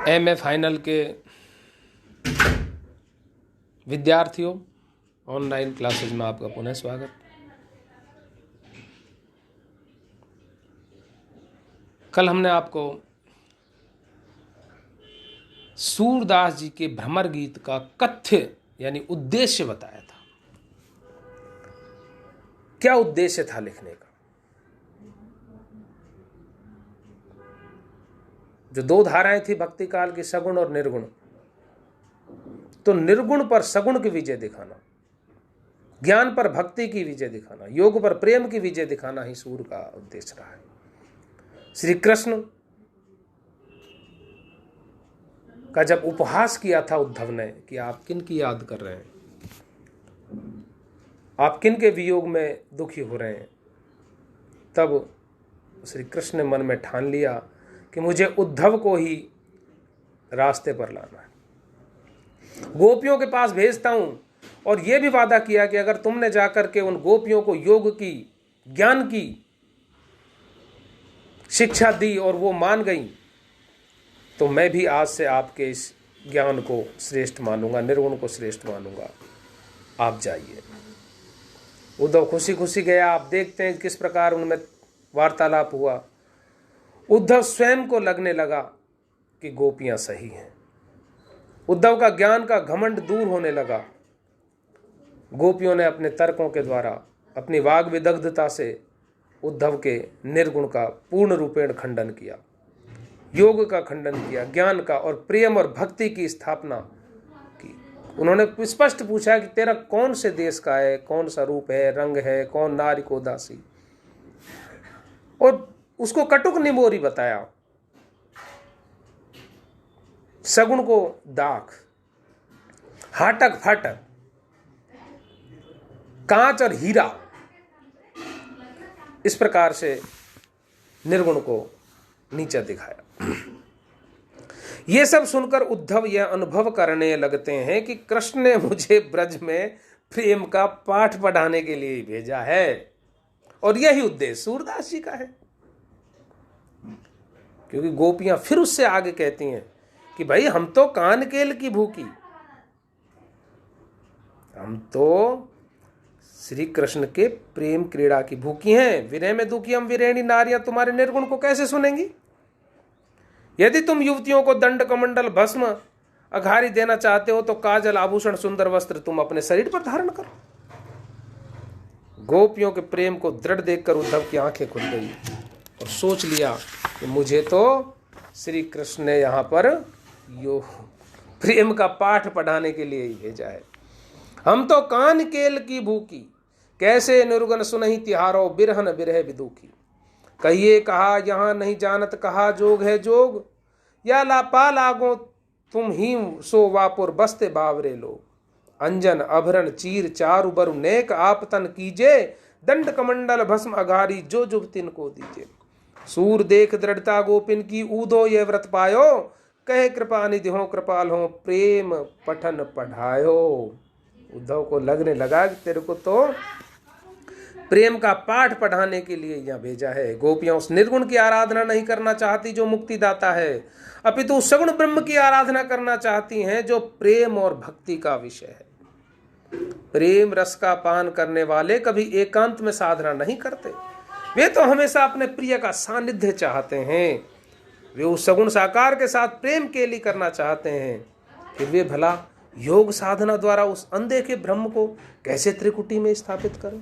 MA final के विद्यार्थियों, online classes में आपका पुनः स्वागत। कल हमने आपको सूरदास जी के भ्रमर गीत का कथ्य यानी उद्देश्य बताया था। क्या उद्देश्य था लिखने का? जो दो धाराएं थी भक्ति काल की, सगुण और निर्गुण, तो निर्गुण पर सगुण की विजय दिखाना, ज्ञान पर भक्ति की विजय दिखाना, योग पर प्रेम की विजय दिखाना ही सूर का उद्देश्य रहा है। श्री कृष्ण का जब उपहास किया था उद्धव ने कि आप किन की याद कर रहे हैं, आप किन के वियोग में दुखी हो रहे हैं, तब श्री कृष्ण ने मन में ठान लिया कि मुझे उद्धव को ही रास्ते पर लाना है, गोपियों के पास भेजता हूं। और यह भी वादा किया कि अगर तुमने जाकर के उन गोपियों को योग की, ज्ञान की शिक्षा दी और वो मान गई, तो मैं भी आज से आपके इस ज्ञान को श्रेष्ठ मानूंगा, निर्गुण को श्रेष्ठ मानूंगा, आप जाइए। उद्धव खुशी खुशी गया। आप देखते हैं किस प्रकार उनमें वार्तालाप हुआ। उद्धव स्वयं को लगने लगा कि गोपियां सही हैं। उद्धव का ज्ञान का घमंड दूर होने लगा। गोपियों ने अपने तर्कों के द्वारा, अपनी वाग विदग्धता से उद्धव के निर्गुण का पूर्ण रूपेण खंडन किया, योग का खंडन किया, ज्ञान का और प्रेम और भक्ति की स्थापना की। उन्होंने स्पष्ट पूछा कि तेरा कौन से देश का है, कौन सा रूप है, रंग है, कौन नारी को दासी, और उसको कटुक निमोरी बताया। सगुण को दाख, हाटक फाटक, कांच और हीरा, इस प्रकार से निर्गुण को नीचा दिखाया। ये सब सुनकर उद्धव यह अनुभव करने लगते हैं कि कृष्ण ने मुझे ब्रज में प्रेम का पाठ पढ़ाने के लिए भेजा है, और यही उद्देश्य सूरदास जी का है। क्योंकि गोपियां फिर उससे आगे कहती हैं कि भाई हम तो कान केल की भूखी, हम तो श्री कृष्ण के प्रेम क्रीड़ा की भूखी हैं। विनय में दुखी हम विरेणी नारियां तुम्हारे निर्गुण को कैसे सुनेंगी? यदि तुम युवतियों को दंड कमंडल भस्म अघारी देना चाहते हो तो काजल आभूषण सुंदर वस्त्र तुम अपने शरीर पर धारण करो। गोपियों के प्रेम को दृढ़ देखकर उद्धव की आंखें खुल गई और सोच लिया कि मुझे तो श्री कृष्ण ने यहां पर यो प्रेम का पाठ पढ़ाने के लिए ही भेजा है। हम तो कान केल की भूखी, कैसे निर्गुण सुनहि तिहारो, बिरहन बिरह विदुखी। कहिए कहा यहाँ नहीं जानत, कहा जोग है जोग, या लापा लागो तुम ही सो वापुर बसते बावरे लोग। अंजन अभरण चीर चारु बरु नेक, आप तन कीजे दंड कमंडल भस्म अघारी, जो जुबतिन को दीजे। सूर देख दृढ़ता गोपिन की, ऊदो ये व्रत पायो, कहे कृपा निधि हो कृपाल हो, प्रेम पठन पढ़ायो। उद्धव को लगने लगा कि तेरे को तो प्रेम का पाठ पढ़ाने के लिए यहां भेजा है। गोपियां उस निर्गुण की आराधना नहीं करना चाहती जो मुक्ति दाता है, अपितु तो सगुण ब्रह्म की आराधना करना चाहती हैं जो प्रेम और भक्ति का विषय है। प्रेम रस का पान करने वाले कभी एकांत में साधना नहीं करते, वे तो हमेशा अपने प्रिय का सानिध्य चाहते हैं। वे उस सगुण साकार के साथ प्रेम के लिए करना चाहते हैं। फिर वे भला योग साधना द्वारा उस अनदेखे ब्रह्म को कैसे त्रिकुटी में स्थापित करें,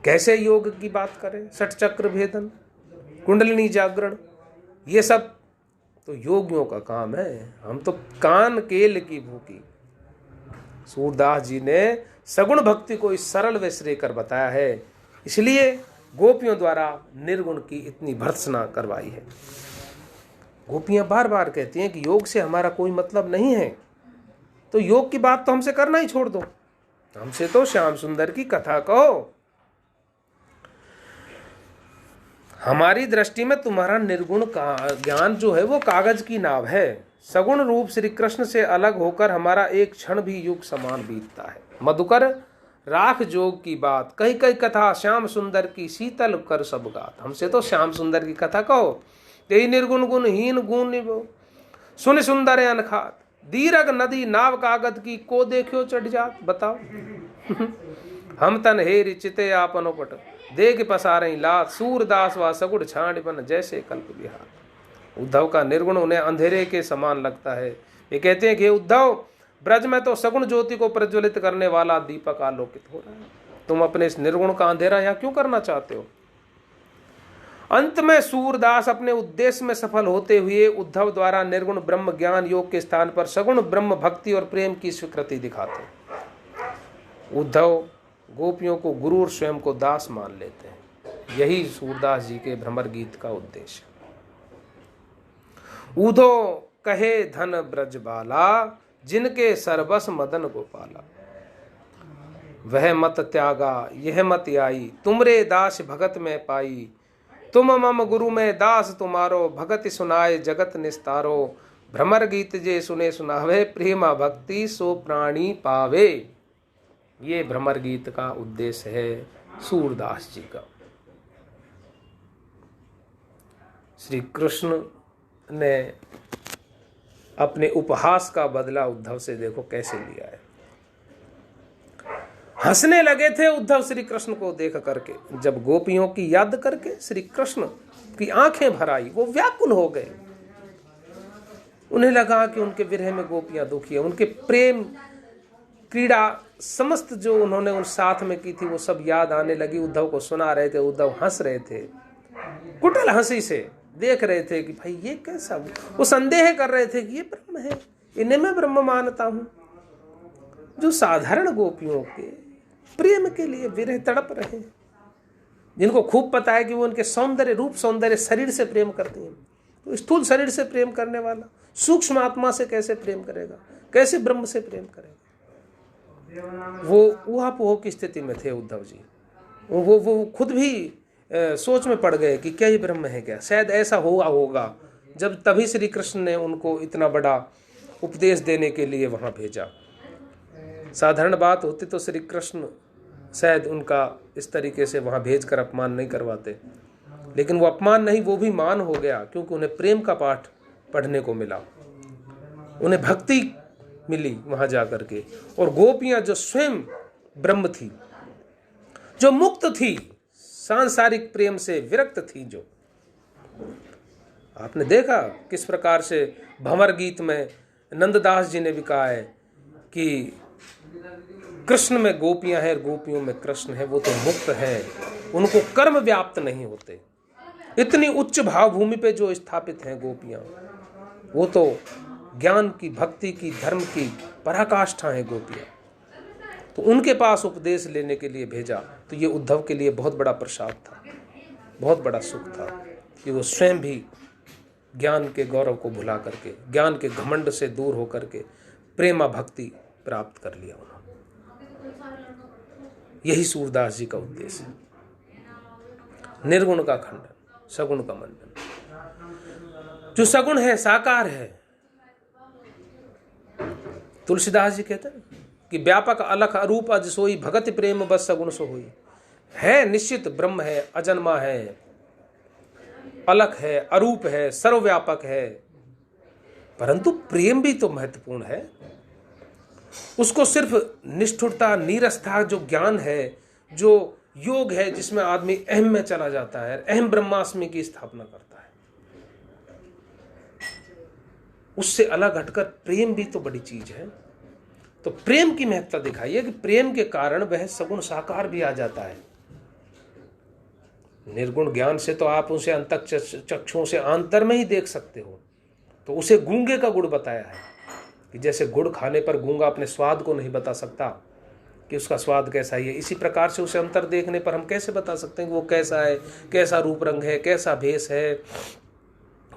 कैसे योग की बात करें, षट चक्र भेदन, कुंडलिनी जागरण, ये सब तो योगियों का काम है। हम तो कान केल की भूखी। सूरदास जी ने सगुण भक्ति को इस सरल व श्रेय कर बताया है, इसलिए गोपियों द्वारा निर्गुण की इतनी भर्त्सना करवाई है। गोपियां बार बार कहती हैं कि योग से हमारा कोई मतलब नहीं है, तो योग की बात तो हमसे करना ही छोड़ दो, हमसे तो श्याम सुंदर की कथा कहो। हमारी दृष्टि में तुम्हारा निर्गुण का ज्ञान जो है वो कागज की नाव है। सगुण रूप श्री कृष्ण से अलग होकर हमारा एक क्षण भी युग समान बीतता है। मधुकर राख जोग की बात, कही कही कथा श्याम सुंदर की शीतल कर सब गात। हमसे तो श्याम सुंदर की कथा कहो, यही निर्गुण गुण हीन गुण निभो, सुन सुंदर है अनखात, दीरग नदी नाव कागज की, को देखियो चढ़ जात। बताओ हम तन हेरि चिते आपनो पट, देख पसारे लात, सूरदास व सगुड़ छांड बन जैसे कल्प विहार। उद्धव का निर्गुण उन्हें अंधेरे के समान लगता है। ये कहते हैं कि उद्धव, ब्रज में तो सगुण ज्योति को प्रज्वलित करने वाला दीपक आलोकित हो रहा है, तुम अपने इस निर्गुण का अंधेरा यहाँ क्यों करना चाहते हो। अंत में सूरदास अपने उद्देश्य में सफल होते हुए उद्धव द्वारा निर्गुण ब्रह्म ज्ञान योग के स्थान पर सगुण ब्रह्म भक्ति और प्रेम की स्वीकृति दिखाते। उद्धव गोपियों को गुरु और स्वयं को दास मान लेते हैं। यही सूरदास जी के भ्रमर गीत का उद्देश्य। उधो कहे धन ब्रज बाला, जिनके सर्वस मदन गोपाला, वह मत त्यागा यह मत आई, तुमरे दास भगत में पाई, तुम मम गुरु में दास तुम्हारो, भगत सुनाए जगत निस्तारो, भ्रमर गीत जे सुने सुनावे, प्रेमा भक्ति सो प्राणी पावे। ये भ्रमर गीत का उद्देश्य है सूरदास जी का। श्री कृष्ण ने अपने उपहास का बदला उद्धव से देखो कैसे लिया है। हंसने लगे थे उद्धव श्री कृष्ण को देख करके, जब गोपियों की याद करके श्री कृष्ण की आंखें भर आई, वो व्याकुल हो गए। उन्हें लगा कि उनके विरह में गोपियां दुखी है, उनके प्रेम क्रीड़ा समस्त जो उन्होंने उन साथ में की थी वो सब याद आने लगी। उद्धव को सुना रहे थे, उद्धव हंस रहे थे, कुटिल हंसी से देख रहे थे कि भाई ये कैसा। वो संदेह कर रहे थे कि ये ब्रह्म है, इन्हें मैं ब्रह्म मानता हूं। जो साधारण गोपियों के प्रेम के लिए विरह तड़प रहे, जिनको खूब पता है कि वो उनके सौंदर्य रूप सौंदर्य शरीर से प्रेम करती हैं, तो स्थूल शरीर से प्रेम करने वाला सूक्ष्म आत्मा से कैसे प्रेम करेगा, कैसे ब्रह्म से प्रेम करेगा। वो ऊहापोह की स्थिति में थे उद्धव जी। वो खुद भी सोच में पड़ गए कि क्या ये ब्रह्म है क्या, शायद ऐसा होगा जब तभी श्री कृष्ण ने उनको इतना बड़ा उपदेश देने के लिए वहां भेजा। साधारण बात होती तो श्री कृष्ण शायद उनका इस तरीके से वहां भेजकर अपमान नहीं करवाते, लेकिन वो अपमान नहीं, वो भी मान हो गया, क्योंकि उन्हें प्रेम का पाठ पढ़ने को मिला, उन्हें भक्ति मिली वहां जाकर के। और गोपियां जो स्वयं ब्रह्म थी, जो मुक्त थी, सांसारिक प्रेम से विरक्त थी, जो आपने देखा किस प्रकार से भंवर गीत में नंददास जी ने भी कहा है कि कृष्ण में गोपियां हैं, गोपियों में कृष्ण है, वो तो मुक्त है, उनको कर्म व्याप्त नहीं होते। इतनी उच्च भावभूमि पे जो स्थापित हैं गोपियां, वो तो ज्ञान की, भक्ति की, धर्म की पराकाष्ठा है गोपियां। तो उनके पास उपदेश लेने के लिए भेजा, तो ये उद्धव के लिए बहुत बड़ा प्रसाद था, बहुत बड़ा सुख था कि वो स्वयं भी ज्ञान के गौरव को भुला करके, ज्ञान के घमंड से दूर होकर के प्रेमा भक्ति प्राप्त कर लिया उन्होंने। यही सूरदास जी का उद्देश्य है, निर्गुण का खंडन, सगुण का मंडन। जो सगुण है, साकार है, तुलसीदास जी कहते हैं कि व्यापक अलख अरूप अज सोई, भगत प्रेम बस सगुण सो होई। है निश्चित ब्रह्म है, अजन्मा है, अलख है, अरूप है, सर्वव्यापक है, परंतु प्रेम भी तो महत्वपूर्ण है। उसको सिर्फ निष्ठुरता, नीरसता, जो ज्ञान है, जो योग है, जिसमें आदमी अहम में चला जाता है, अहम ब्रह्मास्मि की स्थापना करता है, उससे अलग हटकर प्रेम भी तो बड़ी चीज है। तो प्रेम की महत्ता दिखाइए कि प्रेम के कारण वह सगुण साकार भी आ जाता है। निर्गुण ज्ञान से तो आप उसे अंतक चक्षुओं से आंतर में ही देख सकते हो। तो उसे गूंगे का गुड़ बताया है कि जैसे गुड़ खाने पर गूंगा अपने स्वाद को नहीं बता सकता कि उसका स्वाद कैसा है, इसी प्रकार से उसे अंतर देखने पर हम कैसे बता सकते हैं कि वो कैसा है, कैसा रूप रंग है, कैसा भेष है,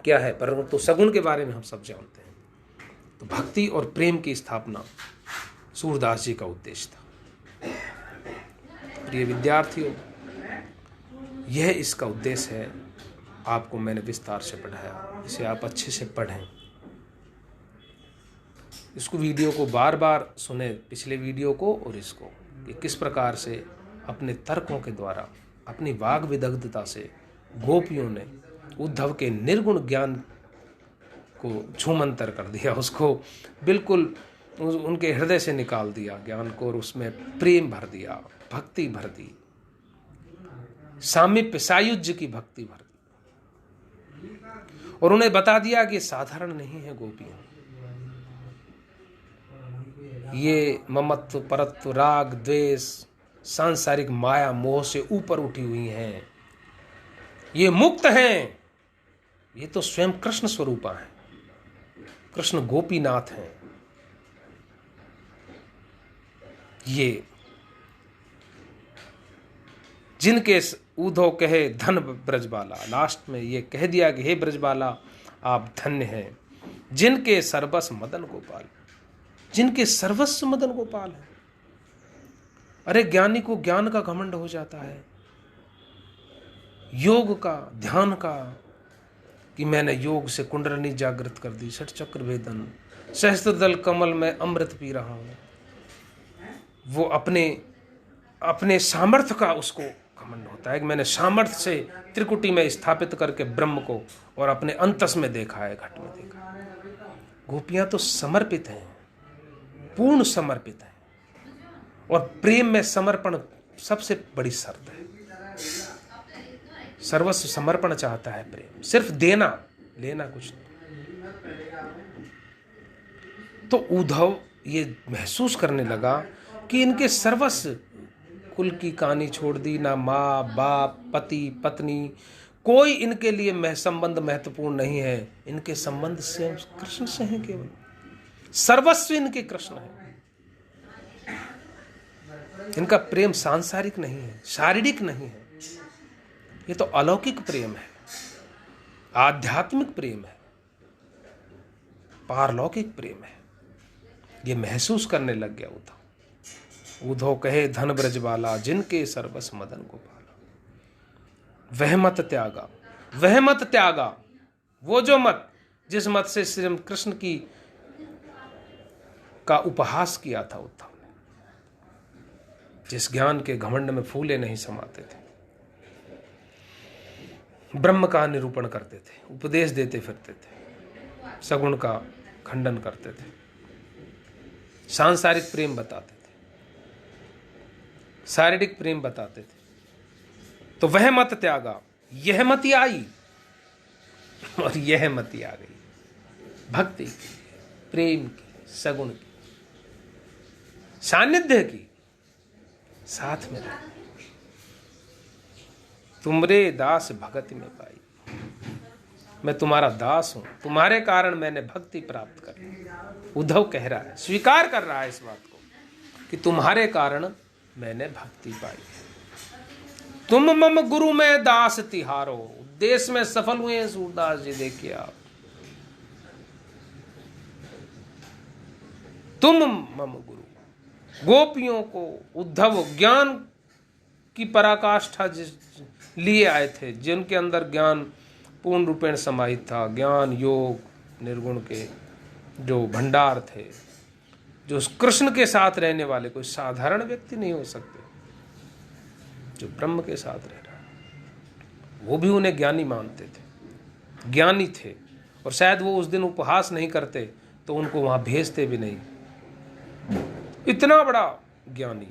क्या है। परंतु तो सगुण के बारे में हम सब जानते हैं। तो भक्ति और प्रेम की स्थापना सूरदास जी का उद्देश्य था। प्रिय विद्यार्थियों, यह इसका उद्देश्य है। आपको मैंने विस्तार से पढ़ाया, इसे आप अच्छे से पढ़ें, इसको वीडियो को बार बार सुने, पिछले वीडियो को और इसको, कि किस प्रकार से अपने तर्कों के द्वारा, अपनी वाग विदग्धता से गोपियों ने उद्धव के निर्गुण ज्ञान को झूमंतर कर दिया, उसको बिल्कुल उनके हृदय से निकाल दिया ज्ञान को, और उसमें प्रेम भर दिया, भक्ति भर दी, सामीप्य सायुज्य की भक्ति भर दी, और उन्हें बता दिया कि साधारण नहीं है गोपियां, ये ममत्व, परत्व, राग, द्वेष, सांसारिक माया मोह से ऊपर उठी हुई हैं, ये मुक्त हैं, ये तो स्वयं कृष्ण स्वरूपा हैं, कृष्ण गोपीनाथ हैं। ये जिनके उद्धव कहे धन ब्रजबाला, लास्ट में ये कह दिया कि हे ब्रजबाला आप धन्य हैं, जिनके सर्वस्व मदन गोपाल, जिनके सर्वस्व मदन गोपाल है। अरे ज्ञानी को ज्ञान का घमंड हो जाता है, योग का, ध्यान का, कि मैंने योग से कुंडलनी जागृत कर दी, षट चक्र भेदन, सहस्त्रदल कमल में अमृत पी रहा हूं, वो अपने सामर्थ्य का उसको घमंड होता है कि मैंने सामर्थ्य से त्रिकुटी में स्थापित करके ब्रह्म को और अपने अंतस में देखा है, घट में देखा है। गोपियां तो समर्पित हैं, पूर्ण समर्पित हैं, और प्रेम में समर्पण सबसे बड़ी शर्त है। सर्वस्व समर्पण चाहता है प्रेम, सिर्फ देना, लेना कुछ नहीं। तो उद्धव ये महसूस करने लगा कि इनके सर्वस्व, कुल की कहानी छोड़ दी, ना माँ बाप, पति पत्नी, कोई इनके लिए संबंध महत्वपूर्ण नहीं है, इनके संबंध से कृष्ण से हैं, केवल सर्वस्व इनके कृष्ण है। इनका प्रेम सांसारिक नहीं है, शारीरिक नहीं है, ये तो अलौकिक प्रेम है, आध्यात्मिक प्रेम है, पारलौकिक प्रेम है। ये महसूस करने लग गया उद्धव। उद्धव कहे धन ब्रजबाला, जिनके सर्वस्व मदन गोपाला, वह मत त्यागा, वह मत त्यागा, वो जो मत, जिस मत से श्री कृष्ण का उपहास किया था उद्धव ने, जिस ज्ञान के घमंड में फूले नहीं समाते थे, ब्रह्म का निरूपण करते थे, उपदेश देते फिरते थे, सगुण का खंडन करते थे, सांसारिक प्रेम बताते थे, शारीरिक प्रेम बताते थे, तो वह मत त्यागा, यह मति आई, और यह मति आ गई, भक्ति की, प्रेम की, सगुण की, सानिध्य की, साथ में रहे। तुमरे दास भगति में पाई, मैं तुम्हारा दास हूं, तुम्हारे कारण मैंने भक्ति प्राप्त कर ली। उद्धव कह रहा है, स्वीकार कर रहा है इस बात को कि तुम्हारे कारण मैंने भक्ति पाई। तुम मम गुरु में दास तिहारो, उद्देश्य में सफल हुए हैं सूरदास जी, देखिए आप। तुम मम गुरु, गोपियों को उद्धव ज्ञान की पराकाष्ठा जिस लिए आए थे, जिनके अंदर ज्ञान पूर्ण रूपेण समाहित था, ज्ञान योग निर्गुण के जो भंडार थे, जो कृष्ण के साथ रहने वाले, कोई साधारण व्यक्ति नहीं हो सकते, जो ब्रह्म के साथ रह रहा है, वो भी उन्हें ज्ञानी मानते थे, ज्ञानी थे, और शायद वो उस दिन उपहास नहीं करते तो उनको वहां भेजते भी नहीं। इतना बड़ा ज्ञानी,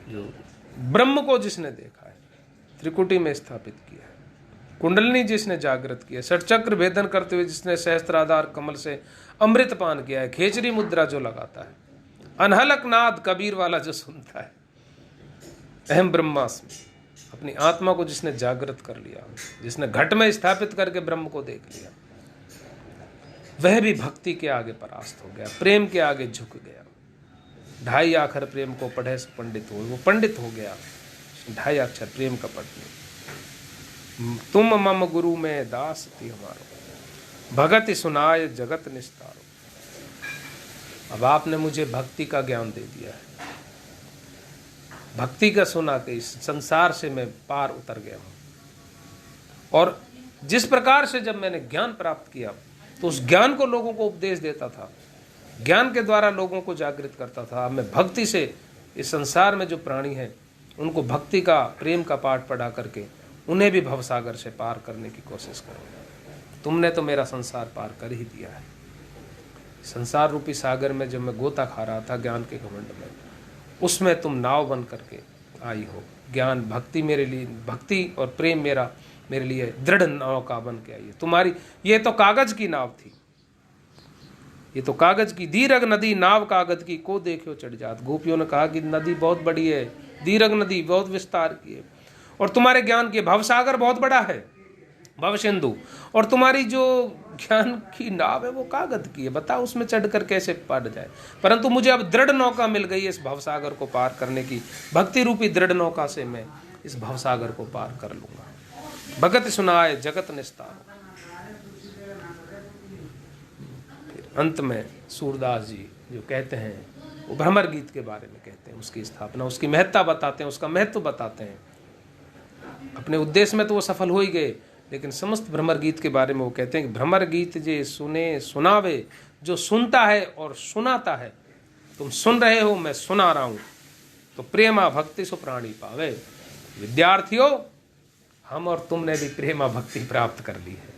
जो ब्रह्म को जिसने देखा है, त्रिकुटी में स्थापित किया है, कुंडलिनी जिसने जागृत किया, षटचक्र भेदन करते हुए जिसने सहस्त्राधार कमल से अमृत पान किया है, खेचरी मुद्रा जो लगाता है, अनहलक नाद कबीर वाला जो सुनता है, अहम ब्रह्मास्मि, अपनी आत्मा को जिसने जागृत कर लिया, जिसने घट में स्थापित करके ब्रह्म को देख लिया, वह भी भक्ति के आगे परास्त हो गया, प्रेम के आगे झुक गया। 2.5 अक्षर प्रेम को पढ़े से पंडित हो, वो पंडित हो गया 2.5 अक्षर प्रेम का पढ़ने। तुम मम गुरु में दास ती हमारो, भगति सुनाय जगत निस्तारो। अब आपने मुझे भक्ति का ज्ञान दे दिया है, भक्ति का सुना के इस संसार से मैं पार उतर गया हूं। और जिस प्रकार से जब मैंने ज्ञान प्राप्त किया तो उस ज्ञान को लोगों को उपदेश देता था, ज्ञान के द्वारा लोगों को जागृत करता था, अब मैं भक्ति से इस संसार में जो प्राणी हैं उनको भक्ति का, प्रेम का पाठ पढ़ा करके उन्हें भी भवसागर से पार करने की कोशिश करो। तुमने तो मेरा संसार पार कर ही दिया है। संसार रूपी सागर में जब मैं गोता खा रहा था ज्ञान के घमंड में, उसमें तुम नाव बन करके आई हो। ज्ञान भक्ति मेरे लिए, भक्ति और प्रेम मेरे लिए दृढ़ नौका बन के आई है। तुम्हारी ये तो कागज की नाव थी, ये तो कागज की। दीर्घ नदी नाव कागज की, को देखो चढ़ जात। गोपियों ने कहा कि नदी बहुत बड़ी है, दीर्घ नदी बहुत विस्तार की है, और तुम्हारे ज्ञान के भवसागर बहुत बड़ा है, भव सिंधु, और तुम्हारी जो ज्ञान की नाव है वो कागज की है। बताओ उसमें चढ़कर कैसे पार जाए। परंतु मुझे अब दृढ़ नौका मिल गई है इस भवसागर को पार करने की। भक्ति रूपी दृढ़ नौका से मैं इस भवसागर को पार कर लूंगा। भगत सुनाए जगत निस्तार। अंत में सूरदास जी जो कहते हैं वो भ्रमर गीत के बारे में कहते हैं, उसकी स्थापना, उसकी महत्ता बताते हैं, उसका महत्व बताते हैं। अपने उद्देश्य में तो वो सफल हो ही गए, लेकिन समस्त भ्रमर गीत के बारे में वो कहते हैं कि भ्रमर गीत जे सुने सुनावे, जो सुनता है और सुनाता है। तुम सुन रहे हो, मैं सुना रहा हूं, तो प्रेमा भक्ति सो प्राणी पावे। विद्यार्थियों, हम और तुमने भी प्रेमा भक्ति प्राप्त कर ली है,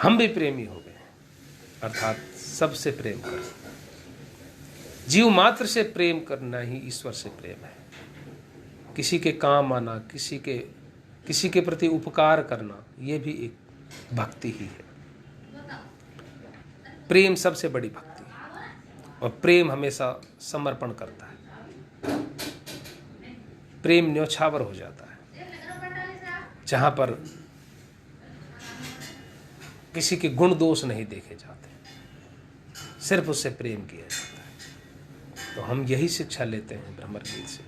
हम भी प्रेमी हो गए, अर्थात सबसे प्रेम कर। जीव मात्र से प्रेम करना ही ईश्वर से प्रेम है। किसी के काम आना, किसी के प्रति उपकार करना, यह भी एक भक्ति ही है। प्रेम सबसे बड़ी भक्ति है, और प्रेम हमेशा समर्पण करता है। प्रेम न्योछावर हो जाता है, जहां पर किसी के गुण दोष नहीं देखे जाते, सिर्फ उससे प्रेम किया जाता है। तो हम यही शिक्षा लेते हैं भ्रमर गीत से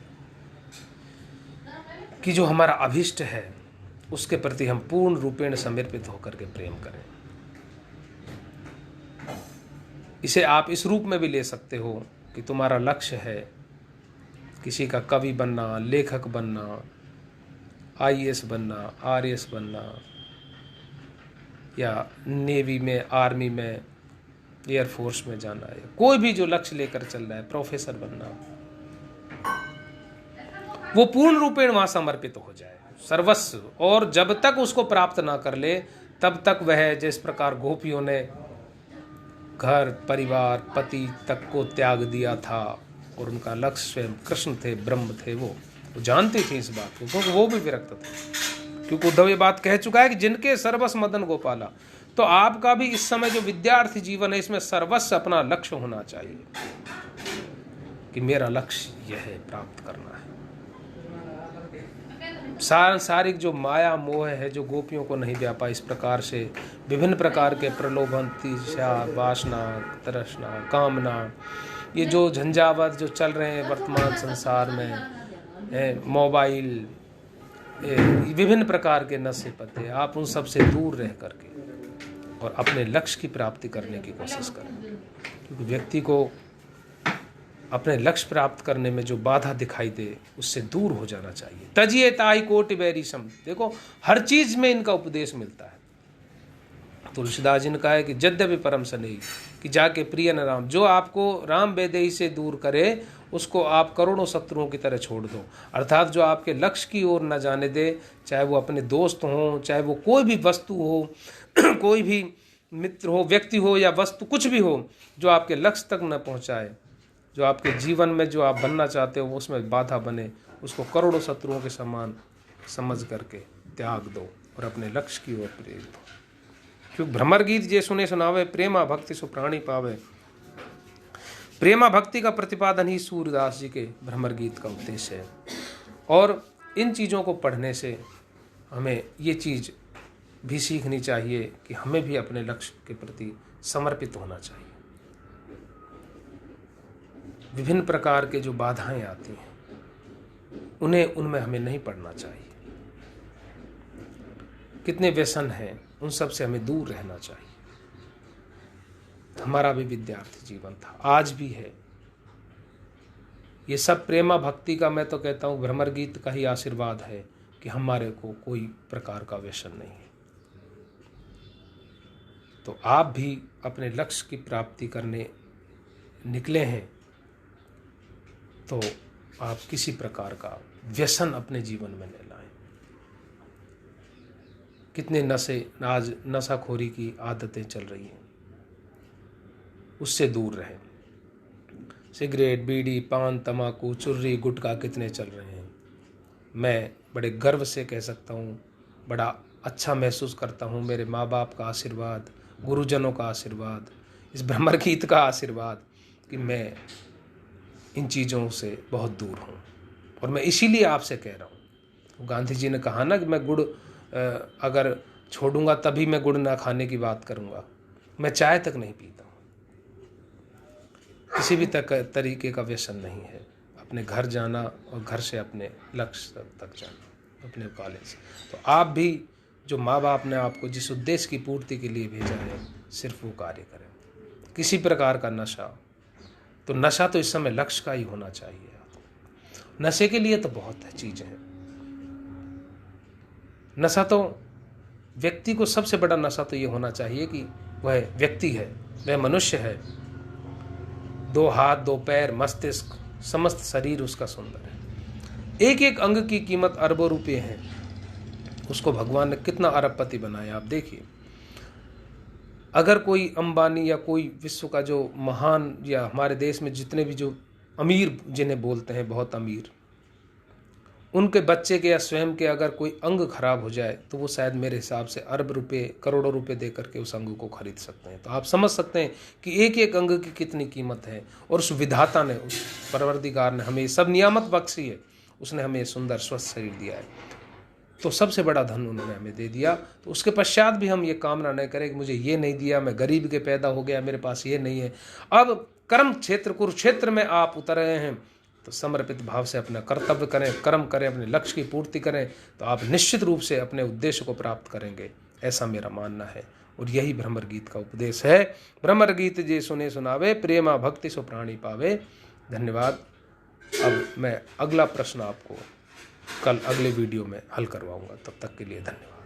कि जो हमारा अभिष्ट है उसके प्रति हम पूर्ण रूपेण समर्पित होकर के प्रेम करें। इसे आप इस रूप में भी ले सकते हो कि तुम्हारा लक्ष्य है किसी का कवि बनना, लेखक बनना, IAS बनना, RAS बनना, या नेवी में, आर्मी में, एयरफोर्स में जाना है। कोई भी जो लक्ष्य लेकर चल रहा है, प्रोफेसर बनना, वो पूर्ण रूपेण वहां समर्पित हो जाए, सर्वस्व। और जब तक उसको प्राप्त ना कर ले तब तक वह, जिस प्रकार गोपियों ने घर परिवार पति तक को त्याग दिया था और उनका लक्ष्य स्वयं कृष्ण थे, ब्रह्म थे, वो जानती थी इस बात को, क्योंकि वो भी विरक्त थे। क्योंकि उद्धव ये बात कह चुका है कि जिनके सर्वस्व मदन गोपाला। तो आपका भी इस समय जो विद्यार्थी जीवन है, इसमें सर्वस्व अपना लक्ष्य होना चाहिए कि मेरा लक्ष्य यह है, प्राप्त करना है। सांसारिक जो माया मोह है जो गोपियों को नहीं व्यापा, इस प्रकार से विभिन्न प्रकार के प्रलोभन, तीर्षा, वासना, तृष्णा, कामना, ये जो झंझावात जो चल रहे हैं वर्तमान संसार में, मोबाइल, विभिन्न प्रकार के नशे पत्ते, आप उन सब से दूर रह करके और अपने लक्ष्य की प्राप्ति करने की कोशिश करें। क्योंकि व्यक्ति को अपने लक्ष्य प्राप्त करने में जो बाधा दिखाई दे उससे दूर हो जाना चाहिए। तजिए ताई कोटि बैरी सम। देखो हर चीज में इनका उपदेश मिलता है। तुलसीदास जी ने कहा है कि यद्यपि परम सनेही, कि जाके प्रिय न राम, जो आपको राम वैदेही से दूर करे उसको आप करोड़ों शत्रुओं की तरह छोड़ दो। अर्थात जो आपके लक्ष्य की ओर न जाने दे, चाहे वो अपने दोस्त हों, चाहे वो कोई भी वस्तु हो, कोई भी मित्र हो, व्यक्ति हो या वस्तु, कुछ भी हो, जो आपके लक्ष्य तक न पहुंचाए, जो आपके जीवन में जो आप बनना चाहते हो उसमें बाधा बने, उसको करोड़ों शत्रुओं के समान समझ करके त्याग दो और अपने लक्ष्य की ओर प्रेरित हो। क्योंकि भ्रमर गीत जे सुने सुनावे, प्रेमा भक्ति सो प्राणी पावे। प्रेमा भक्ति का प्रतिपादन ही सूरदास जी के भ्रमर गीत का उद्देश्य है। और इन चीज़ों को पढ़ने से हमें ये चीज़ भी सीखनी चाहिए कि हमें भी अपने लक्ष्य के प्रति समर्पित होना चाहिए। विभिन्न प्रकार के जो बाधाएं आती हैं उनमें हमें नहीं पड़ना चाहिए। कितने व्यसन हैं, उन सब से हमें दूर रहना चाहिए। हमारा भी विद्यार्थी जीवन था, आज भी है। ये सब प्रेमा भक्ति का, मैं तो कहता हूँ भ्रमर गीत का ही आशीर्वाद है कि हमारे को कोई प्रकार का व्यसन नहीं है। तो आप भी अपने लक्ष्य की प्राप्ति करने निकले हैं तो आप किसी प्रकार का व्यसन अपने जीवन में न लाएं। कितने आज नशाखोरी की आदतें चल रही हैं, उससे दूर रहें। सिगरेट, बीड़ी, पान, तम्बाकू, चुर्री, गुटखा कितने चल रहे हैं। मैं बड़े गर्व से कह सकता हूँ, बड़ा अच्छा महसूस करता हूँ, मेरे माँ बाप का आशीर्वाद, गुरुजनों का आशीर्वाद, इस भ्रमर गीत का आशीर्वाद, कि मैं इन चीज़ों से बहुत दूर हूँ। और मैं इसीलिए आपसे कह रहा हूँ, गांधी जी ने कहा ना कि मैं गुड़ अगर छोड़ूंगा तभी मैं गुड़ ना खाने की बात करूँगा। मैं चाय तक नहीं पीता हूँ, किसी भी तरीके का व्यसन नहीं है। अपने घर जाना और घर से अपने लक्ष्य तक जाना, अपने कॉलेज। तो आप भी, जो माँ बाप ने आपको जिस उद्देश्य की पूर्ति के लिए भेजा है, सिर्फ वो कार्य करें। किसी प्रकार का नशा, तो नशा तो इस समय लक्ष्य का ही होना चाहिए। नशे के लिए तो बहुत चीज़ें हैं। नशा तो व्यक्ति को, सबसे बड़ा नशा तो ये होना चाहिए कि वह व्यक्ति है, वह मनुष्य है, 2 हाथ 2 पैर, मस्तिष्क, समस्त शरीर उसका सुंदर है। एक एक अंग की कीमत अरबों रुपए है। उसको भगवान ने कितना अरबपति बनाया, आप देखिए। अगर कोई अंबानी या कोई विश्व का जो महान, या हमारे देश में जितने भी जो अमीर जिन्हें बोलते हैं बहुत अमीर, उनके बच्चे के या स्वयं के अगर कोई अंग खराब हो जाए तो वो शायद मेरे हिसाब से अरब रुपए, करोड़ों रुपए दे करके उस अंग को खरीद सकते हैं। तो आप समझ सकते हैं कि एक एक अंग की कितनी कीमत है। और उस विधाता ने, उस परवरदिगार ने हमें सब नियामत बख्शी है। उसने हमें सुंदर स्वस्थ शरीर दिया है, तो सबसे बड़ा धन उन्होंने हमें दे दिया। तो उसके पश्चात भी हम ये कामना नहीं करें कि मुझे ये नहीं दिया, मैं गरीब के पैदा हो गया, मेरे पास ये नहीं है। अब कर्म क्षेत्र, कुरुक्षेत्र में आप उतर रहे हैं, तो समर्पित भाव से अपना कर्तव्य करें, कर्म करें, अपने लक्ष्य की पूर्ति करें, तो आप निश्चित रूप से अपने उद्देश्य को प्राप्त करेंगे, ऐसा मेरा मानना है। और यही भ्रमर गीत का उपदेश है। भ्रमर गीत जे सुने सुनावे, प्रेमा भक्ति सो प्राणी पावे। धन्यवाद। अब मैं अगला प्रश्न आपको कल अगले वीडियो में हल करवाऊंगा। तब तक के लिए धन्यवाद।